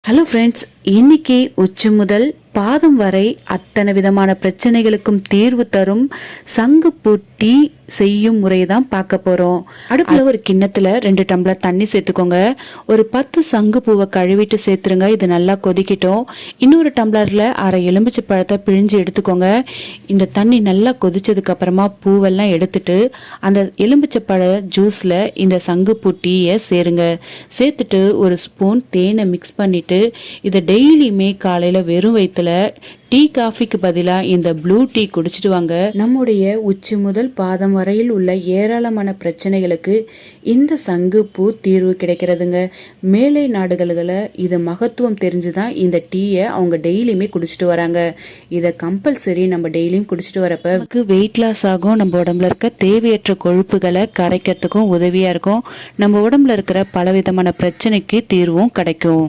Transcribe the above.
Hello friends, இன்னைக்கு உச்சி முதல் பாதம் வரை அத்தனை விதமான பிரச்சனைகளுக்கும் தீர்வு தரும் சங்குப்பூ டீ செய்யும் முறை தான் பார்க்க போறோம். அடுப்புல ஒரு கிண்ணத்துல 2 டம்ளர் தண்ணி சேர்த்துக்கோங்க. ஒரு 10 சங்கு பூவை கழுவிட்டு சேர்த்துருங்க. இது நல்லா கொதிக்கட்டும். இன்னொரு டம்ளர்ல அரை எலுமிச்சை பழத்தை பிழிஞ்சு எடுத்துக்கோங்க. இந்த தண்ணி நல்லா கொதிச்சதுக்கு அப்புறமா பூவெல்லாம் எடுத்துட்டு அந்த எலுமிச்சை பழ ஜூஸ்ல இந்த சங்குப்பூ டீயை சேருங்க. சேர்த்துட்டு ஒரு ஸ்பூன் தேனை மிக்ஸ் பண்ணிட்டு இதை டெய்லியுமே காலையில வெறும் வயிற்றுல டீ காஃபிக்கு பதிலா இந்த ப்ளூ டீ குடிச்சிட்டு வாங்க. நம்முடைய உச்சி முதல் பாதம் வரையில் உள்ள ஏராளமான பிரச்சனைகளுக்கு இந்த சங்குப்பூ தீர்வு கிடைக்கிறதுங்க. மேலை நாடுகளில் இது மகத்துவம் தெரிஞ்சுதான் இந்த டீயை அவங்க டெய்லியுமே குடிச்சிட்டு வராங்க. இதை கம்பல்சரி நம்ம டெய்லியும் குடிச்சிட்டு வரப்ப நமக்கு வெயிட் லாஸ் ஆகும். நம்ம உடம்புல இருக்க தேவையற்ற கொழுப்புகளை கரைக்கிறதுக்கும் உதவியா இருக்கும். நம்ம உடம்புல இருக்கிற பலவிதமான பிரச்சனைக்கு தீர்வும் கிடைக்கும்.